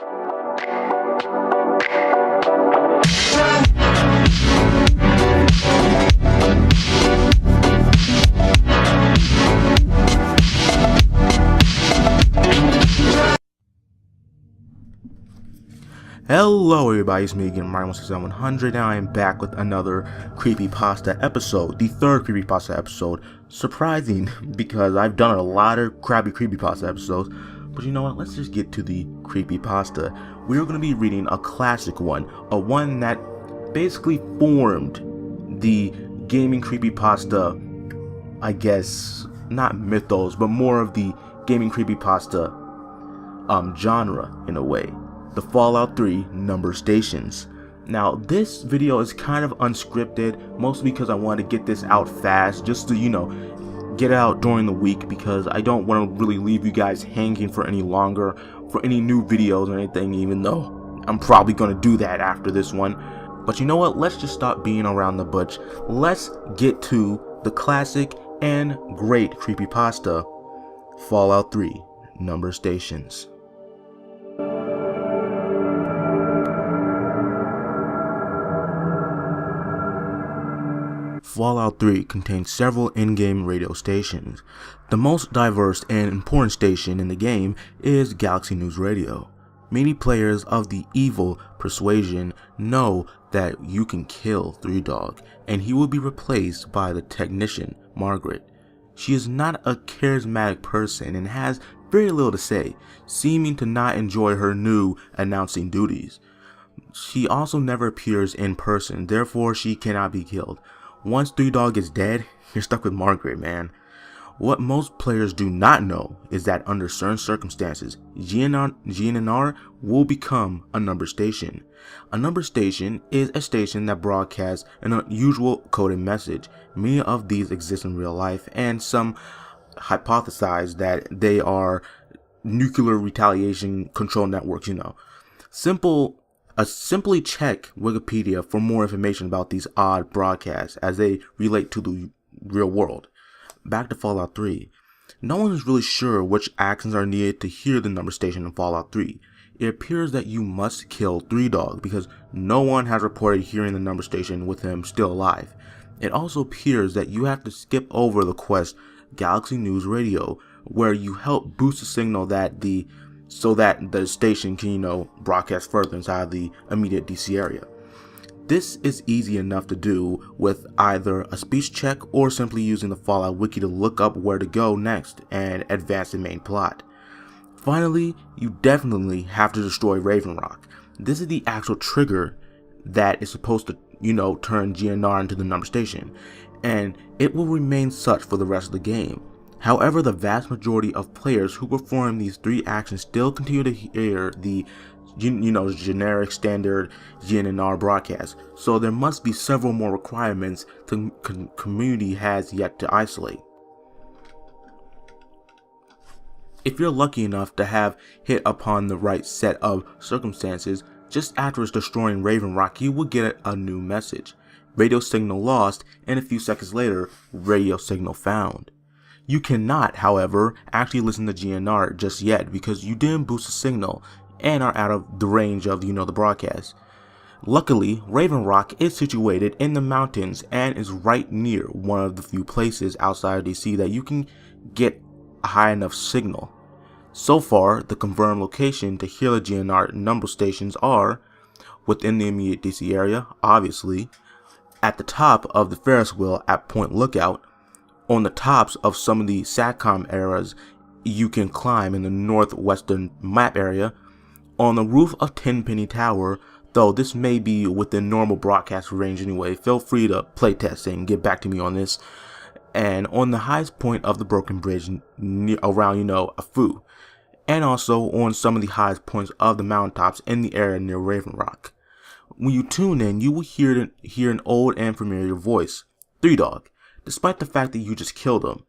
Hello everybody, it's me again, Mario16700, and I am back with another Creepypasta episode, the third Creepypasta episode. Surprising, because I've done a lot of crappy Creepypasta episodes, but you know what, let's just get to the Creepypasta. We're going to be reading a classic one, one that basically formed the gaming Creepypasta, I guess, not mythos, but more of the gaming Creepypasta genre in a way. The Fallout 3 number stations. Now this video is kind of unscripted, mostly because I wanted to get this out fast, just to, get it out during the week, because I don't want to really leave you guys hanging for any longer for any new videos or anything, even though I'm probably going to do that after this one. But you know what, let's just stop being around the bush. Let's get to the classic and great Creepypasta, Fallout 3 number stations. Fallout 3 contains several in-game radio stations. The most diverse and important station in the game is Galaxy News Radio. Many players of the evil persuasion know that you can kill Three Dog, and he will be replaced by the technician, Margaret. She is not a charismatic person and has very little to say, seeming to not enjoy her new announcing duties. She also never appears in person, therefore she cannot be killed. Once Three Dog is dead, you're stuck with Margaret, man. What most players do not know is that under certain circumstances, GNR will become a number station. A number station is a station that broadcasts an unusual coded message. Many of these exist in real life, and some hypothesize that they are nuclear retaliation control networks, Simply check Wikipedia for more information about these odd broadcasts as they relate to the real world. Back to Fallout 3. No one is really sure which actions are needed to hear the number station in Fallout 3. It appears that you must kill Three Dog because no one has reported hearing the number station with him still alive. It also appears that you have to skip over the quest Galaxy News Radio, where you help boost the signal so that the station can, broadcast further inside the immediate DC area. This is easy enough to do with either a speech check or simply using the Fallout wiki to look up where to go next and advance the main plot. Finally, you definitely have to destroy Raven Rock. This is the actual trigger that is supposed to, turn GNR into the number station, and it will remain such for the rest of the game. However, the vast majority of players who perform these three actions still continue to hear the, generic standard GNR broadcast, so there must be several more requirements the community has yet to isolate. If you're lucky enough to have hit upon the right set of circumstances, just after destroying Raven Rock, you will get a new message. Radio signal lost, and a few seconds later, radio signal found. You cannot, however, actually listen to GNR just yet because you didn't boost the signal and are out of the range of, the broadcast. Luckily, Raven Rock is situated in the mountains and is right near one of the few places outside of DC that you can get a high enough signal. So far, the confirmed location to hear the GNR number stations are within the immediate DC area, obviously, at the top of the Ferris wheel at Point Lookout, on the tops of some of the SATCOM areas you can climb in the northwestern map area, on the roof of Tenpenny Tower, though this may be within normal broadcast range anyway. Feel free to playtest and get back to me on this. And on the highest point of the Broken Bridge around, Afu, and also on some of the highest points of the mountaintops in the area near Raven Rock. When you tune in, you will hear an old and familiar voice, Three Dog, despite the fact that you just killed him.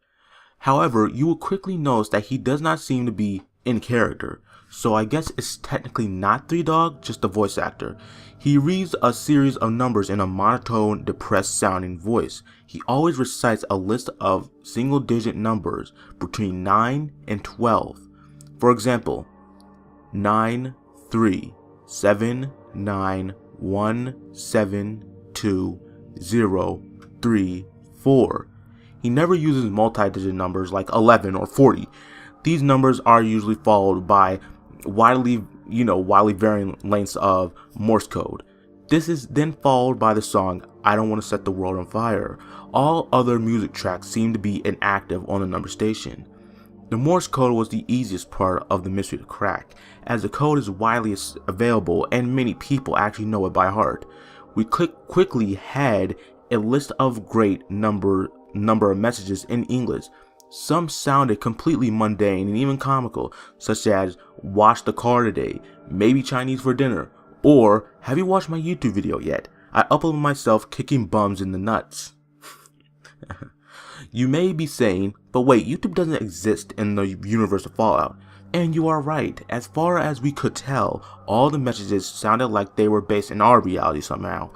However, you will quickly notice that he does not seem to be in character, so I guess it's technically not Three Dog, just a voice actor. He reads a series of numbers in a monotone, depressed sounding voice. He always recites a list of single digit numbers between 9 and 12. For example, 9, 379172034. He never uses multi-digit numbers like 11 or 40. These numbers are usually followed by widely varying lengths of Morse code. This is then followed by the song I Don't Want to Set the World on Fire. All other music tracks seem to be inactive on the number station. The Morse code was the easiest part of the mystery to crack, as the code is widely available and many people actually know it by heart. We quickly had a list of great number of messages in English. Some sounded completely mundane and even comical, such as wash the car today, maybe Chinese for dinner, or have you watched my YouTube video yet? I uploaded myself kicking bums in the nuts. You may be saying, but wait, YouTube doesn't exist in the universe of Fallout. And you are right. As far as we could tell, all the messages sounded like they were based in our reality somehow.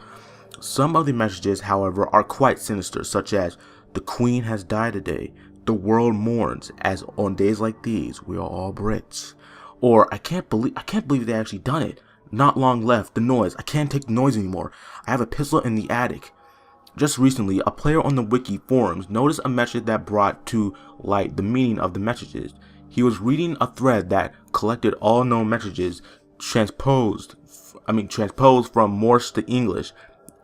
Some of the messages, however, are quite sinister, such as, the Queen has died today, the world mourns, as on days like these, we are all Brits. Or, I can't believe they actually done it. Not long left, the noise, I can't take the noise anymore. I have a pistol in the attic. Just recently, a player on the wiki forums noticed a message that brought to light the meaning of the messages. He was reading a thread that collected all known messages transposed from Morse to English,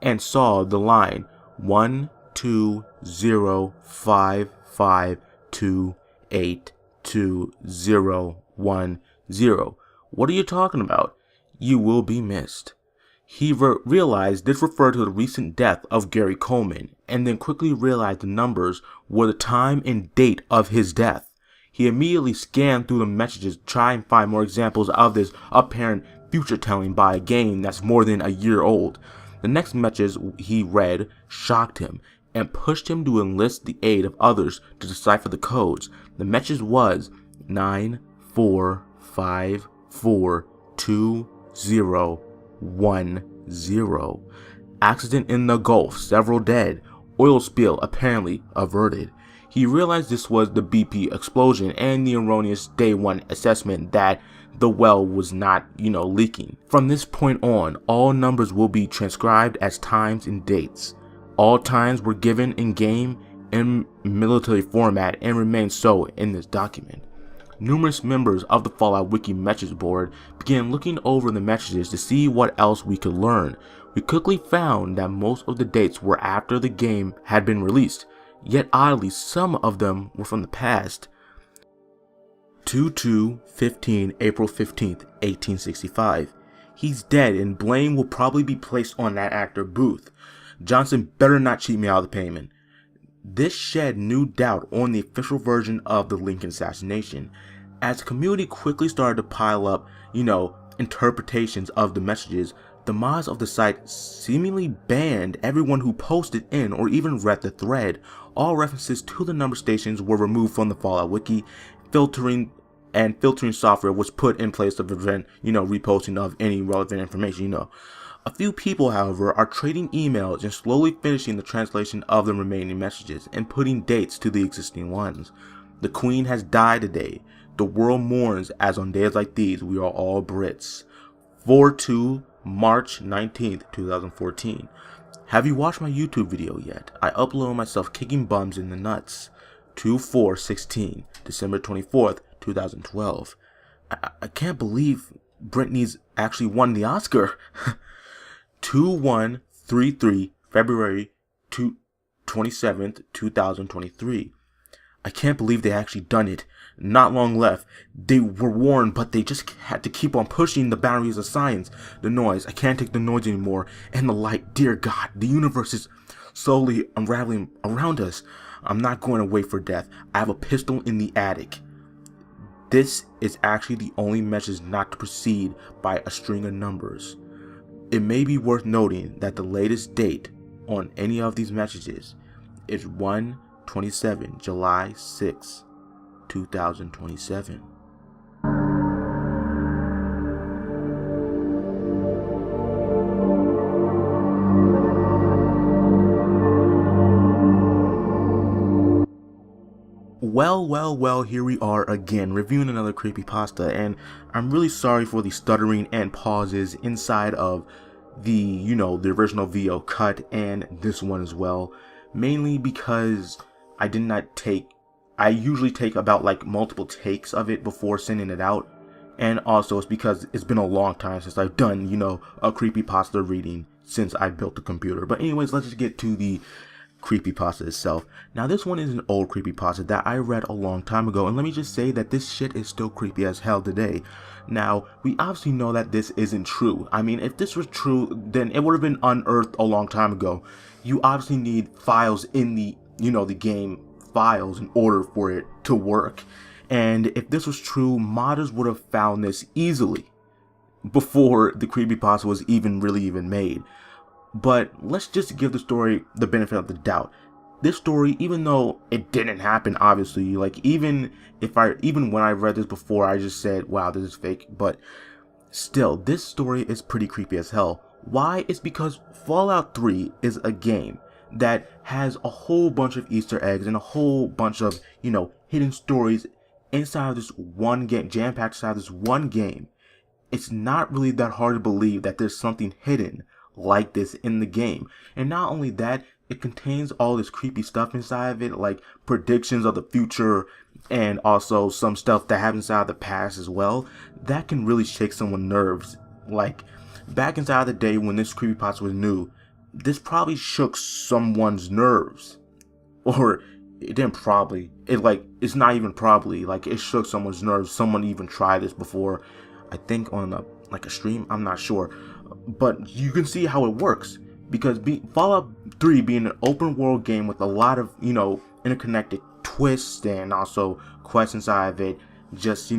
and saw the line 12055282010. What are you talking about? You will be missed. He realized this referred to the recent death of Gary Coleman, and then quickly realized the numbers were the time and date of his death. He immediately scanned through the messages to try and find more examples of this apparent future telling by a game that's more than a year old. The next message he read shocked him and pushed him to enlist the aid of others to decipher the codes. The message was 94542010. Accident in the Gulf, several dead. Oil spill apparently averted. He realized this was the BP explosion and the erroneous day one assessment that the well was not, leaking. From this point on, all numbers will be transcribed as times and dates. All times were given in game and military format and remain so in this document. Numerous members of the Fallout Wiki message board began looking over the messages to see what else we could learn. We quickly found that most of the dates were after the game had been released, yet oddly some of them were from the past. 2/2/15 April 15th, 1865. He's dead and blame will probably be placed on that actor Booth. Johnson better not cheat me out of the payment. This shed new doubt on the official version of the Lincoln assassination, as the community quickly started to pile up, interpretations of the messages. The mods of the site seemingly banned everyone who posted in or even read the thread. All references to the number stations were removed from the Fallout Wiki. Filtering software was put in place to prevent, reposting of any relevant information, A few people, however, are trading emails and slowly finishing the translation of the remaining messages and putting dates to the existing ones. The Queen has died today. The world mourns as on days like these we are all Brits. 4/2 March 19th, 2014. Have you watched my YouTube video yet? I uploaded myself kicking bums in the nuts. 2/4/16, December 24th, 2012. I can't believe Britney's actually won the Oscar. 21/33, February 27th, 2023. I can't believe they actually done it. Not long left. They were warned, but they just had to keep on pushing the boundaries of science. The noise, I can't take the noise anymore. And the light, dear God, the universe is slowly unraveling around us. I'm not going to wait for death. I have a pistol in the attic. This is actually the only message not to proceed by a string of numbers. It may be worth noting that the latest date on any of these messages is 1/27 July 6, 2027. Well, here we are again, reviewing another creepypasta, and I'm really sorry for the stuttering and pauses inside of the, the original video cut and this one as well, mainly because I usually take about like multiple takes of it before sending it out, and also it's because it's been a long time since I've done, a creepypasta reading since I built the computer. But anyways, let's just get to the creepypasta itself. Now this one is an old creepypasta that I read a long time ago, and let me just say that this shit is still creepy as hell today. Now we obviously know that this isn't true. I mean, if this was true, then it would have been unearthed a long time ago. You obviously need files in the the game files in order for it to work, and if this was true, modders would have found this easily before the creepypasta was even made. But let's just give the story the benefit of the doubt. This story, even though it didn't happen, obviously, like even when I read this before, I just said, wow, this is fake. But still, this story is pretty creepy as hell. Why? It's because Fallout 3 is a game that has a whole bunch of Easter eggs and a whole bunch of, hidden stories inside of this one game, jam-packed inside of this one game. It's not really that hard to believe that there's something hidden like this in the game. And not only that, it contains all this creepy stuff inside of it, like predictions of the future and also some stuff that happens inside of the past as well, that can really shake someone's nerves. Like back inside the day when this creepypasta was new, this probably shook someone's nerves. Or it didn't probably, it's not even probably, like it shook someone's nerves. Someone even tried this before, I think on a stream, I'm not sure. But you can see how it works, because Fallout 3 being an open world game with a lot of, interconnected twists and also quests inside of it, just,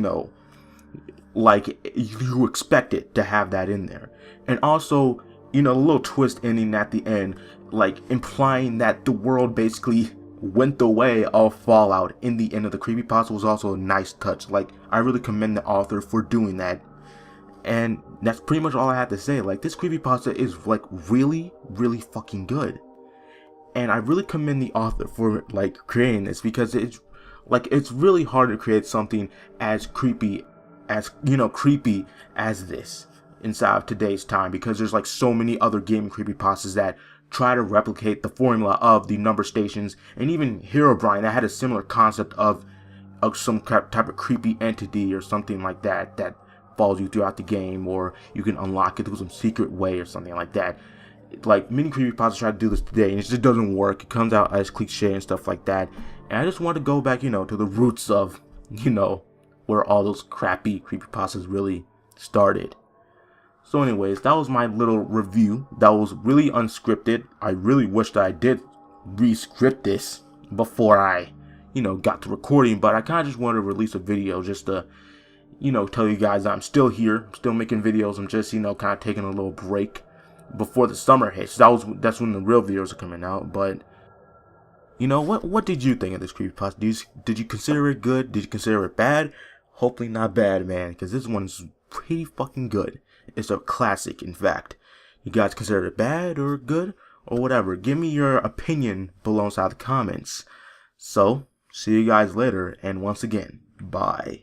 like you expect it to have that in there. And also, a little twist ending at the end, like implying that the world basically went the way of Fallout in the end of the creepypasta, was also a nice touch. Like, I really commend the author for doing that. And that's pretty much all I have to say. Like, this creepypasta is like really fucking good, and I really commend the author for like creating this, because it's really hard to create something as creepy as this inside of today's time, because there's like so many other gaming creepypastas that try to replicate the formula of the number stations, and even Herobrine that had a similar concept of some type of creepy entity or something like that follows you throughout the game, or you can unlock it through some secret way or something like that. Like, many creepypastas try to do this today, and it just doesn't work. It comes out as cliche and stuff like that. And I just want to go back, to the roots of, where all those crappy creepypastas really started. So anyways, that was my little review. That was really unscripted. I really wish that I did re-script this before I, got to recording, but I kind of just wanted to release a video just to tell you guys I'm still here, I'm still making videos. I'm just, kind of taking a little break before the summer hits. That's when the real videos are coming out. But what did you think of this creepypasta? Did you consider it good? Did you consider it bad? Hopefully not bad, man, because this one's pretty fucking good. It's a classic, in fact. You guys consider it bad or good or whatever? Give me your opinion below inside the comments. So, see you guys later, and once again, bye.